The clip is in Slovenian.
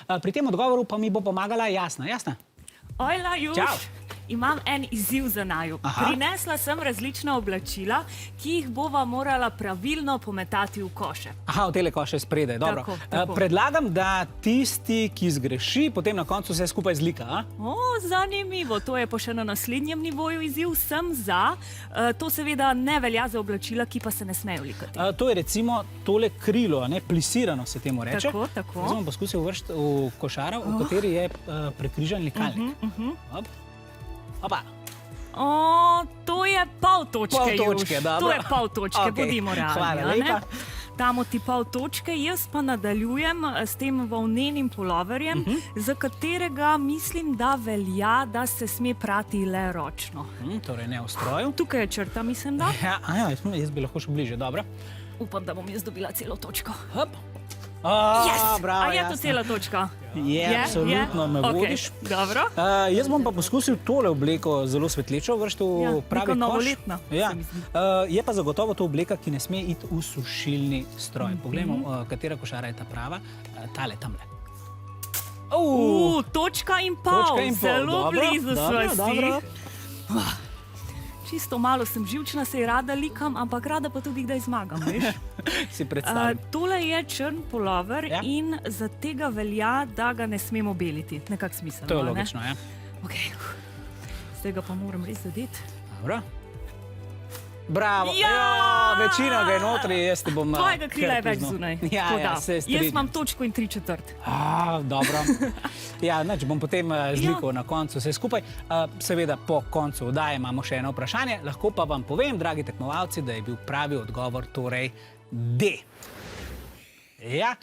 Pri tem odgovoru pa mi bo pomagala Jasna. Jasna? Ojla, Juž, Čau. imam en izziv za naju. Aha. Prinesla sem različna oblačila, ki jih bova morala pravilno pometati v koše. Aha, v tele koše spredaj, dobro. Tako. Predlagam, da tisti, ki zgreši, potem na koncu vse skupaj zlika, a? O, zanimivo, to je pa še na naslednjem nivoju izziv, sem za. To seveda ne velja za oblačila, ki pa se ne smejo likati. To je recimo tole krilo, a ne, plisirano se temu reče. Tako, tako. Zdaj bom poskusil vršiti v košaro, v kateri je prekrižan likalnik. Hop. Opa. O, to je pol točke, Pol točke, Juž. dobro. To je pol točke, Okej, bodimo realni. hvala a ne? lepa. Damo ti pol točke, jaz pa nadaljujem s tem volnenim puloverjem, za katerega mislim, da velja, da se sme prati le ročno. Torej ne v stroju. Tukaj je črta, mislim, da. Ja, jaz bi lahko šel bliže, dobro. Upam, da bom jaz dobila celo točko. Hop. Yes! Bravo, A je to Jasna. cela točka? Je, absolutno me vodiš. Okay, dobro. Jaz bom pa poskusil tole obleko zelo svetlečo vršiti v pravi neka koš. novoletna, Ja. se mi zdi. Je pa zagotovo to obleka, ki ne sme iti v sušilni stroj. Poglejmo, katera košara je ta prava. Tale, tamle. Točka in pol. Točka in pol, Zelo dobro, blizu dobro, sva si. dobro. Čisto malo sem živčna, se ji rada likam, ampak rada pa tudi kdaj zmagam, veš? Si predstavljam. Tole je črn pulover Ja. in za tega velja, da ga ne smemo beliti. Nekako smiselno, To je a ne? logično, ja. Okay. Zdaj ga pa moram res zadeti. Dobro. Bravo. Ja! Večina ga je notri, jaz ti bom... Tvojega krila je kar več priznal. zunaj. Ja, Tako ja, da, se jaz strinjam. imam točko in 3/4. Dobro. Ja, nič, bom potem zlikal na koncu vse skupaj. Seveda po koncu oddaje imamo še eno vprašanje. Lahko pa vam povem, dragi tekmovalci, da je bil pravi odgovor torej D. Ja.